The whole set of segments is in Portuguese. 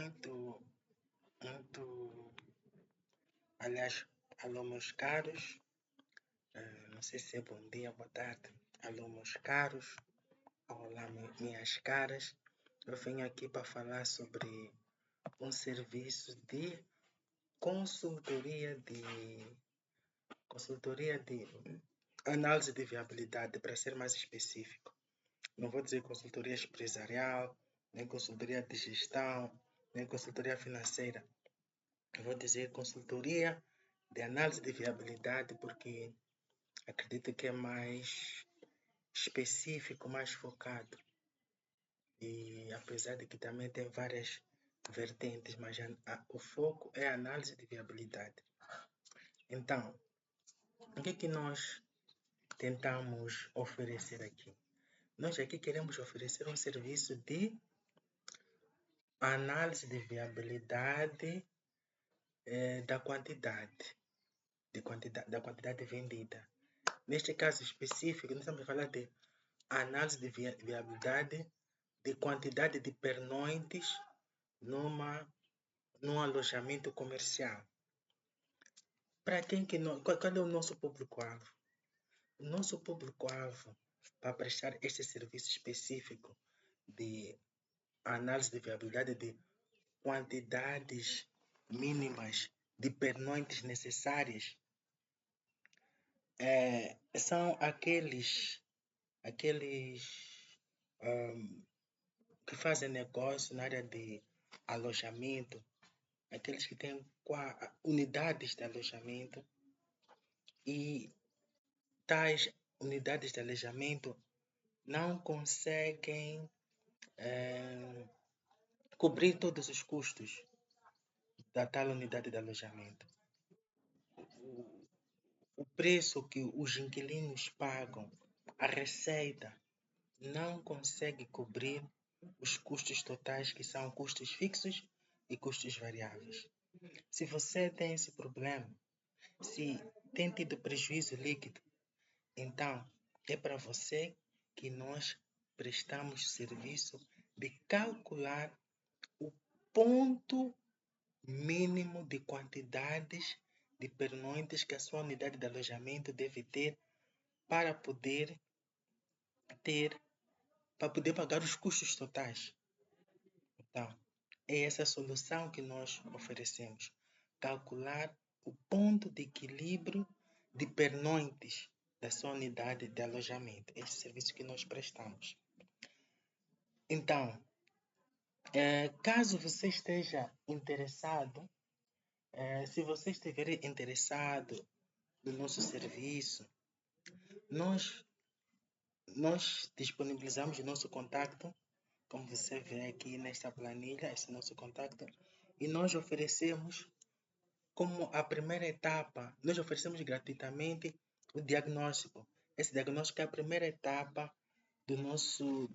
Muito, muito. Aliás, alô, meus caros. Não sei se é bom dia, boa tarde. Alô, meus caros. Olá, minhas caras. Eu venho aqui para falar sobre um serviço de consultoria de análise de viabilidade, para ser mais específico. Não vou dizer consultoria empresarial, nem consultoria de gestão, nem consultoria financeira. Eu vou dizer consultoria de análise de viabilidade, porque acredito que é mais específico, mais focado. E apesar de que também tem várias vertentes, mas o foco é a análise de viabilidade. Então, o que nós tentamos oferecer aqui? Nós aqui queremos oferecer um serviço de análise de viabilidade da quantidade vendida. Neste caso específico, nós estamos a falar de análise de viabilidade de quantidade de pernoites num alojamento comercial. Para qual é o nosso público-alvo? O nosso público-alvo para prestar este serviço específico de análise de viabilidade de quantidades mínimas de pernoites necessárias são aqueles que fazem negócio na área de alojamento, aqueles que têm unidades de alojamento, e tais unidades de alojamento não conseguem cobrir todos os custos da tal unidade de alojamento. O preço que os inquilinos pagam, a receita, não consegue cobrir os custos totais, que são custos fixos e custos variáveis. Se você tem esse problema, se tem tido prejuízo líquido, então é para você que nós prestamos serviço de calcular o ponto mínimo de quantidades de pernoites que a sua unidade de alojamento deve ter para poder pagar os custos totais. Então, é essa solução que nós oferecemos. Calcular o ponto de equilíbrio de pernoites da sua unidade de alojamento. Esse serviço que nós prestamos. Então, caso você esteja interessado, se você estiver interessado no nosso serviço, nós disponibilizamos o nosso contato, como você vê aqui nesta planilha, esse é o nosso contato, e nós oferecemos como a primeira etapa, nós oferecemos gratuitamente o diagnóstico. Esse diagnóstico é a primeira etapa do nosso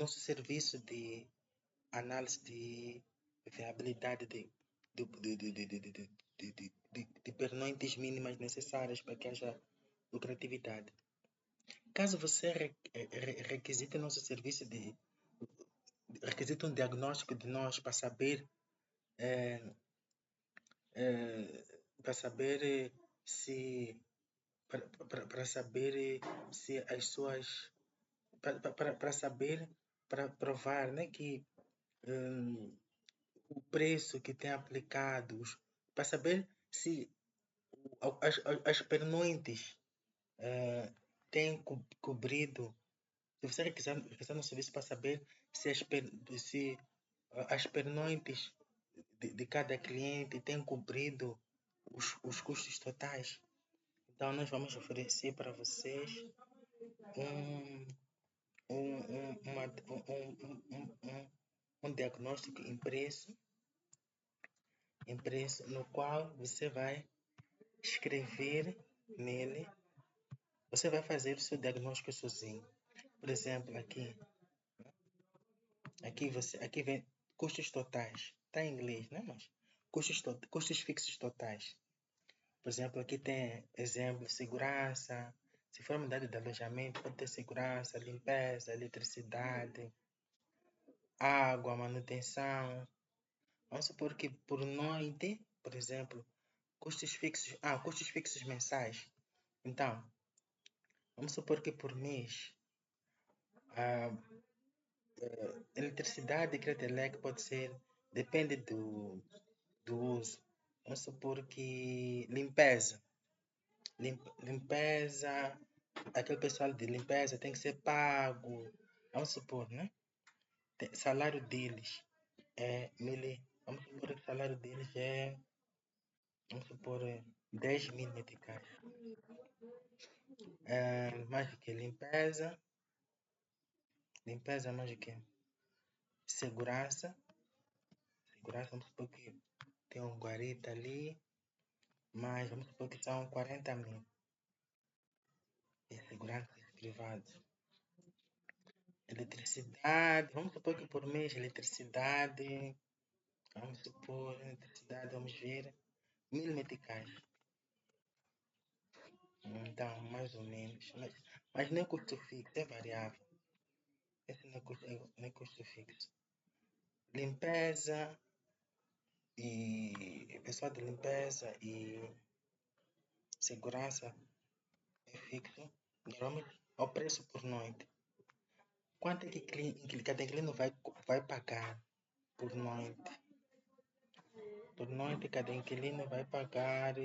serviço de análise de viabilidade de pernoites mínimas necessárias para que haja lucratividade. Caso você requisite nosso serviço requisite um diagnóstico de nós para saber se as suas para provar, né, que o preço que tem aplicado, para saber se as pernoites têm cobrido. Se você requisar no serviço para saber se as pernoites de cada cliente têm cobrido os custos totais, então nós vamos oferecer para vocês um diagnóstico impresso, no qual você vai escrever nele, você vai fazer o seu diagnóstico sozinho. Por exemplo, aqui vem custos totais. Está em inglês, né? Mas custos fixos totais. Por exemplo, aqui tem exemplo, segurança. Se for uma unidade de alojamento, pode ter segurança, limpeza, eletricidade, água, manutenção. Vamos supor que por noite, por exemplo, custos fixos mensais. Então, vamos supor que por mês, a eletricidade que Cretelec pode ser, depende do uso. Vamos supor que limpeza, aquele pessoal de limpeza tem que ser pago. Vamos supor, né? Salário deles é vamos supor que o salário deles é, vamos supor, 10.000 meticais. Mais do que limpeza mais do que segurança, vamos supor que tem um guarita ali, mas vamos supor que são 40.000 de segurança privados. Eletricidade, vamos supor que por mês eletricidade, vamos ver, 1.000 meticais. Então, mais ou menos. Mas não é custo fixo, é variável. Esse não é custo fixo. Limpeza e pessoal de limpeza e segurança é fixo. Normalmente é o preço por noite. Quanto é que cada inquilino vai pagar por noite? Por noite cada inquilino vai pagar,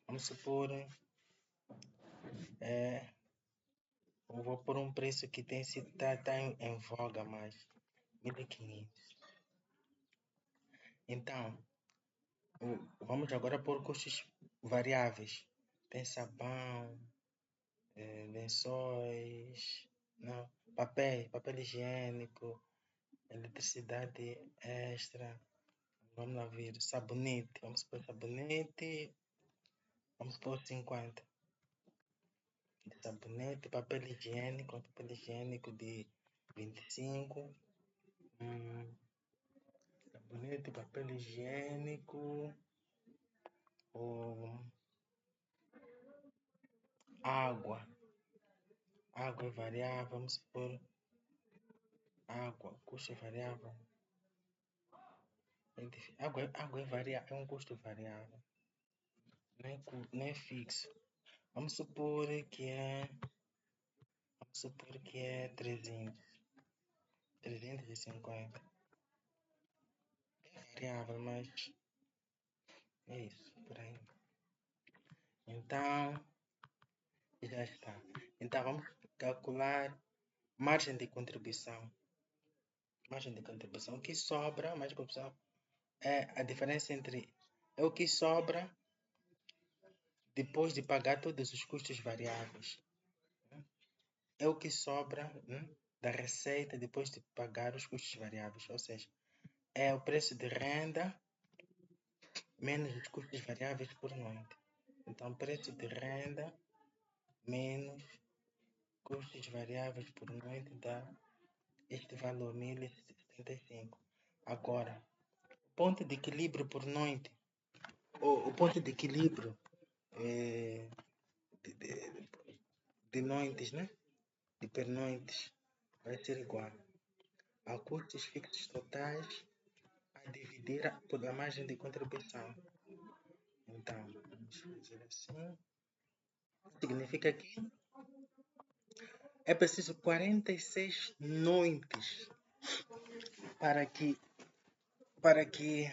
vamos supor, eu vou por um preço que tá em voga mais, 1.500. Então, vamos agora por custos variáveis. Tem sabão, lençóis, não, papel higiênico, eletricidade extra. Vamos lá ver, sabonete. Vamos por sabonete, vamos por 50. De sabonete, papel higiênico de 25. Sabonete, papel higiênico, ou água. Água é variável, vamos por água, custo variável. Água é um custo variável, não é fixo. Vamos supor que é 350. É variável, mas é isso, por aí. Então, já está. Então, vamos calcular margem de contribuição. Margem de contribuição. O que sobra, margem de contribuição, é a diferença entre o que sobra depois de pagar todos os custos variáveis. É o que sobra, da receita depois de pagar os custos variáveis. Ou seja, é o preço de renda menos os custos variáveis por noite. Então, preço de renda menos custos variáveis por noite dá este valor, 1.075. Agora, ponto de equilíbrio por noite, o ponto de equilíbrio de noites, né? De pernoites, vai ser igual a custos fixos totais a dividir por a margem de contribuição. Então, vamos fazer assim. Significa que é preciso 46 noites para que para que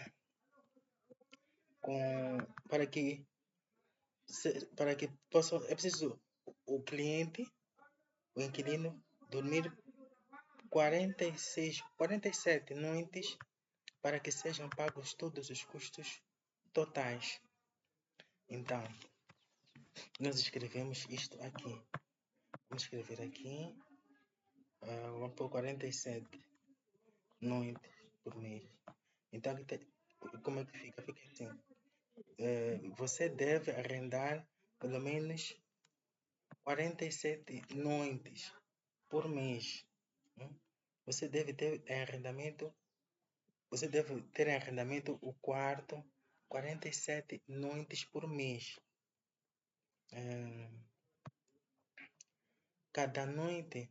com para que para que possa é preciso o cliente, o inquilino dormir 47 noites para que sejam pagos todos os custos totais. Então, nós escrevemos isto aqui. Vamos escrever aqui, vamos por 47 noites por mês. Então, como é que fica? Fica assim. Você deve arrendar pelo menos 47 noites por mês. Você deve ter em arrendamento, o quarto 47 noites por mês. Cada noite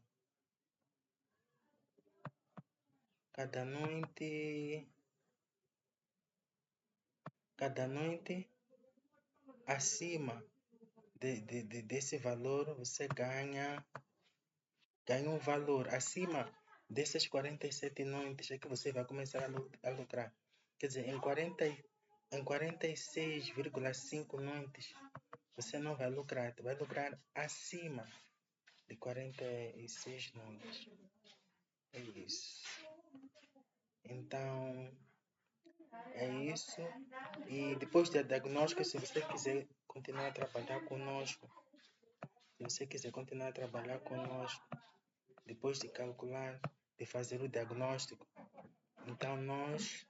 cada noite, acima desse valor, você ganha um valor. Acima dessas 47 noites é que você vai começar a lucrar. Quer dizer, em 46,5 noites, você não vai lucrar. Você vai lucrar acima de 46 noites. É isso. Então, é isso. E depois do diagnóstico, se você quiser continuar a trabalhar conosco, depois de calcular, de fazer o diagnóstico, então nós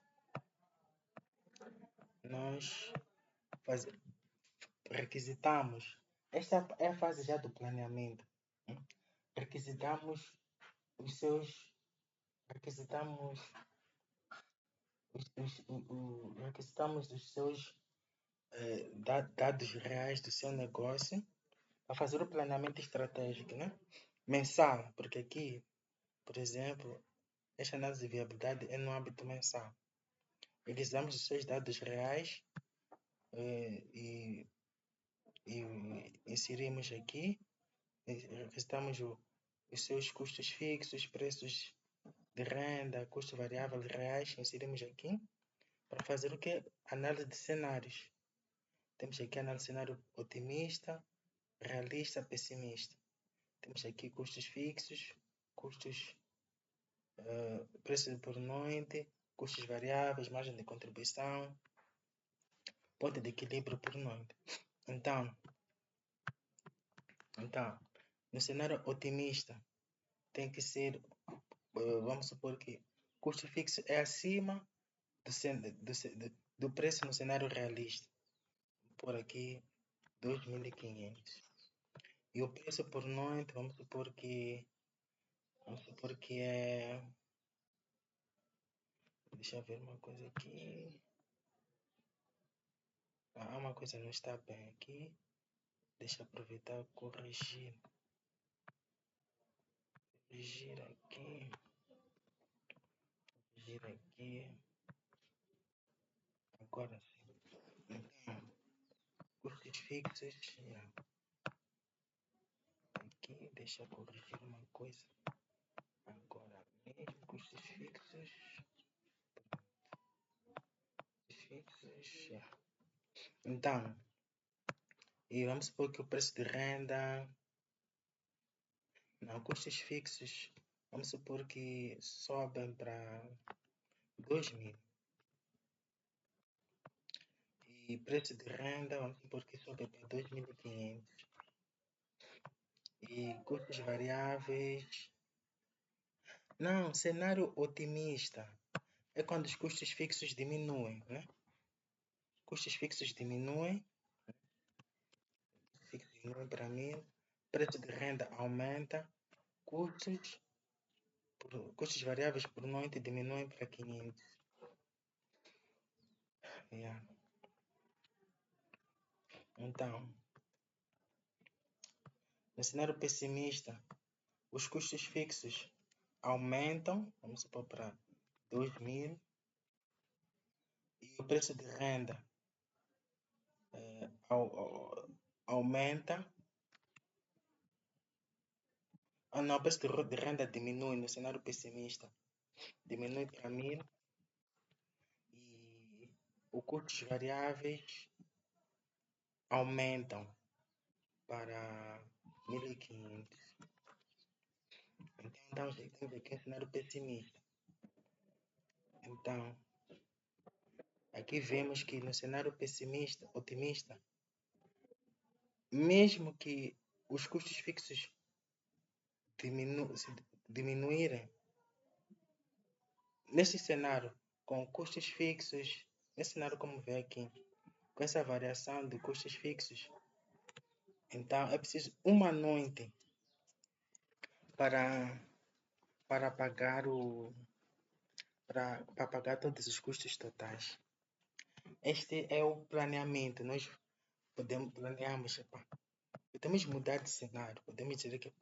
requisitamos. Esta é a fase já do planeamento. Requisitamos os seus. Requisitamos requisitamos os seus dados reais do seu negócio para fazer o planeamento estratégico, né? Mensal, porque aqui, por exemplo, esta análise de viabilidade é no âmbito mensal. Requisitamos os seus dados reais e inserimos aqui, requisitamos os seus custos fixos, preços de renda, custo variável reais, inserimos aqui para fazer o que? Análise de cenários. Temos aqui análise de cenário otimista, realista, pessimista. Temos aqui custos fixos, custos, preço por noite, custos variáveis, margem de contribuição, ponto de equilíbrio por noite. Então, no cenário otimista, tem que ser, vamos supor que custo fixo é acima do preço no cenário realista. Por aqui, 2.500. E o preço por noite, vamos supor que é... Deixa eu ver uma coisa aqui. Uma coisa não está bem aqui. Deixa eu aproveitar e corrigir. Corrigir aqui. Agora sim. Então, custos fixos. Aqui, deixa eu corrigir uma coisa. Agora mesmo, custos fixos. Então, e vamos supor que o preço de renda, não, custos fixos, vamos supor que sobem para 2.000. E preço de renda, vamos supor que sobe para 2.500. E custos variáveis. Não, cenário otimista é quando os custos fixos diminuem, né? Custos fixos diminuem para 1.000, preço de renda aumenta, custos variáveis por noite diminuem para 500. Yeah. Então, no cenário pessimista, os custos fixos aumentam, vamos supor para 2.000, e o preço de renda aumenta. Não, o preço de renda diminui no cenário pessimista. Diminui para 1.000 e os custos variáveis aumentam para 1.500. Então, temos aqui um cenário pessimista. Então, aqui vemos que no cenário otimista, mesmo que os custos fixos diminuírem, nesse cenário, com custos fixos, nesse cenário como vê aqui, com essa variação de custos fixos, então é preciso uma noite para pagar para pagar todos os custos totais. Este é o planeamento. Nós planeamos, podemos mudar de cenário, podemos dizer que o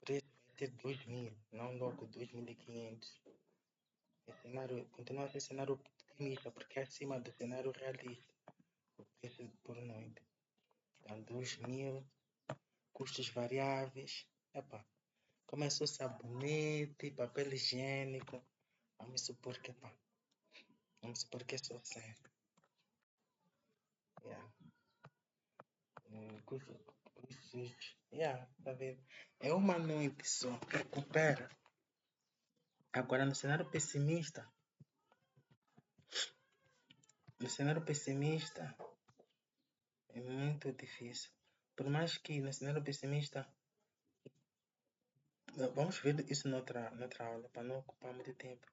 preço vai ser 2.000, não logo 2.500. Continua a ser cenário otimista, porque é acima do cenário realista, o preço por noite. Então, 2.000, custos variáveis. Epá, começou sabonete, papel higiênico. Vamos supor que, pá, vamos supor que é só 100. Yeah. Custos, yeah, tá vendo? É uma noite só, recupera. Agora, no cenário pessimista é muito difícil. Por mais que no cenário pessimista, vamos ver isso noutra aula, para não ocupar muito tempo.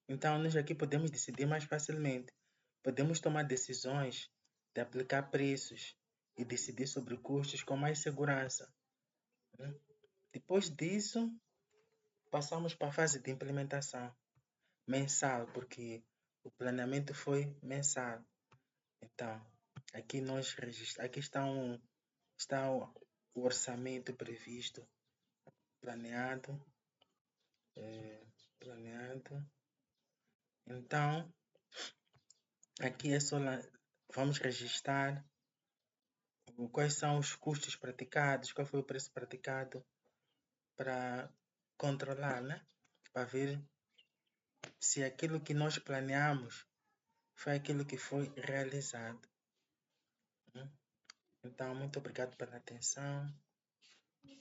Então, nós aqui podemos decidir mais facilmente. Podemos tomar decisões de aplicar preços e decidir sobre custos com mais segurança, né? Depois disso, passamos para a fase de implementação mensal, porque o planeamento foi mensal. Então, aqui está o orçamento previsto, planeado, planeado. Então, aqui vamos registrar quais são os custos praticados, qual foi o preço praticado para controlar, né? Para ver se aquilo que nós planeamos foi aquilo que foi realizado, né? Então, muito obrigado pela atenção.